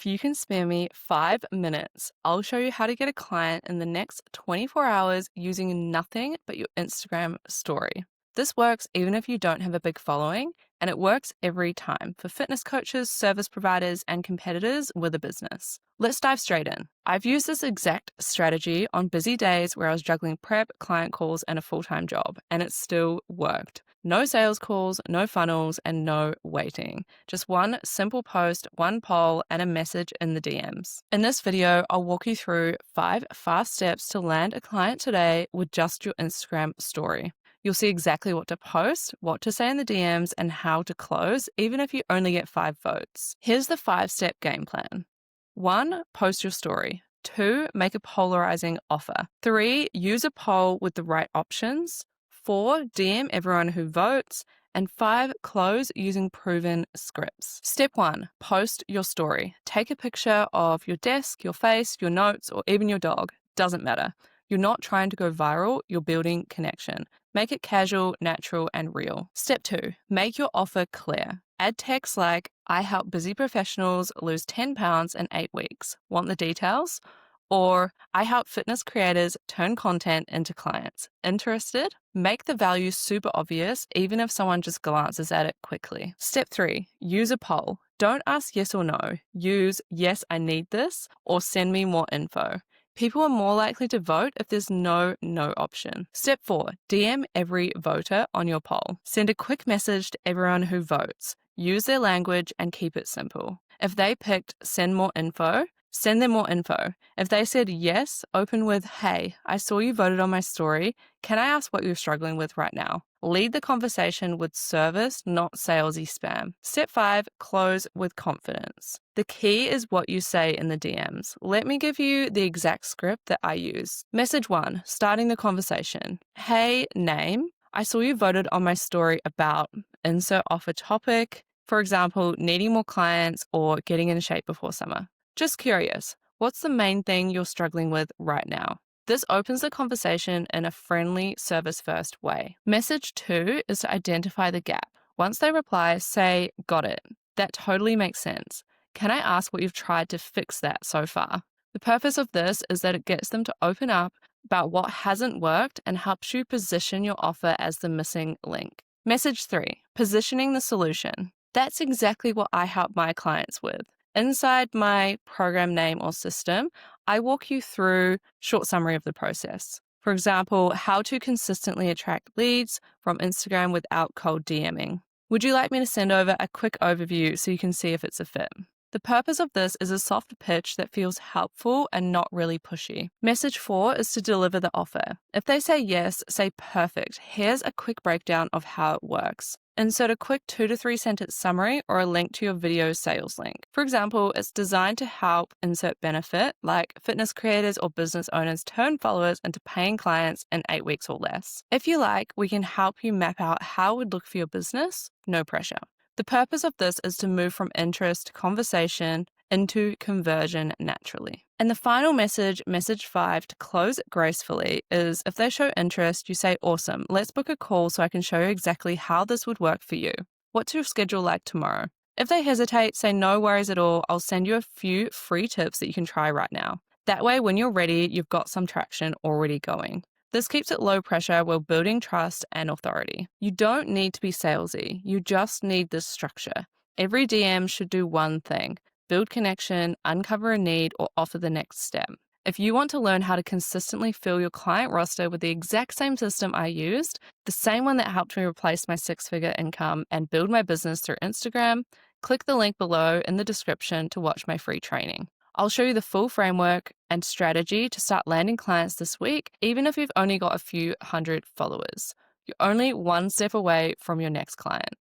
If you can spare me 5 minutes, I'll show you how to get a client in the next 24 hours using nothing but your Instagram story. This works even if you don't have a big following, and it works every time for fitness coaches, service providers, and competitors with a business. Let's dive straight in. I've used this exact strategy on busy days where I was juggling prep, client calls, and a full-time job, and it still worked. No sales calls, no funnels, and no waiting. Just one simple post, one poll, and a message in the DMs. In this video, I'll walk you through 5 fast steps to land a client today with just your Instagram story. You'll see exactly what to post, what to say in the DMs, and how to close, even if you only get 5 votes. Here's the 5-step game plan. 1, post your story. 2, make a polarizing offer. 3, use a poll with the right options. 4, DM everyone who votes. And 5, close using proven scripts. Step 1, post your story. Take a picture of your desk, your face, your notes, or even your dog. Doesn't matter. You're not trying to go viral, you're building connection. Make it casual, natural, and real. Step 2, make your offer clear. Add text like, I help busy professionals lose 10 pounds in 8 weeks. Want the details? Or, I help fitness creators turn content into clients. Interested? Make the value super obvious, even if someone just glances at it quickly. Step 3, use a poll. Don't ask yes or no. Use, yes, I need this, or send me more info. People are more likely to vote if there's no option. Step 4, DM every voter on your poll. Send a quick message to everyone who votes. Use their language and keep it simple. If they picked send more info, send them more info. If they said yes, open with, hey, I saw you voted on my story. Can I ask what you're struggling with right now? Lead the conversation with service, not salesy spam. Step 5, close with confidence. The key is what you say in the DMs. Let me give you the exact script that I use. Message 1, starting the conversation. Hey, name. I saw you voted on my story about insert offer topic. For example, needing more clients or getting in shape before summer. Just curious, what's the main thing you're struggling with right now? This opens the conversation in a friendly, service-first way. Message 2 is to identify the gap. Once they reply, say, got it. That totally makes sense. Can I ask what you've tried to fix that so far? The purpose of this is that it gets them to open up about what hasn't worked and helps you position your offer as the missing link. Message 3, positioning the solution. That's exactly what I help my clients with. Inside my program name or system, I walk you through short summary of the process. For example, how to consistently attract leads from Instagram without cold DMing. Would you like me to send over a quick overview so you can see if it's a fit? The purpose of this is a soft pitch that feels helpful and not really pushy. Message 4 is to deliver the offer. If they say yes, say perfect. Here's a quick breakdown of how it works. Insert a quick 2 to 3 sentence summary or a link to your video sales link. For example, it's designed to help insert benefit, like fitness creators or business owners turn followers into paying clients in 8 weeks or less. If you like, we can help you map out how it would look for your business, no pressure. The purpose of this is to move from interest to conversation into conversion naturally. And the final message, message 5, to close it gracefully is if they show interest, you say, awesome, let's book a call so I can show you exactly how this would work for you. What's your schedule like tomorrow? If they hesitate, say no worries at all. I'll send you a few free tips that you can try right now. That way, when you're ready, you've got some traction already going. This keeps it low pressure while building trust and authority. You don't need to be salesy. You just need this structure. Every DM should do one thing: build connection, uncover a need, or offer the next step. If you want to learn how to consistently fill your client roster with the exact same system I used, the same one that helped me replace my 6-figure income and build my business through Instagram, click the link below in the description to watch my free training. I'll show you the full framework and strategy to start landing clients this week, even if you've only got a few hundred followers. You're only one step away from your next client.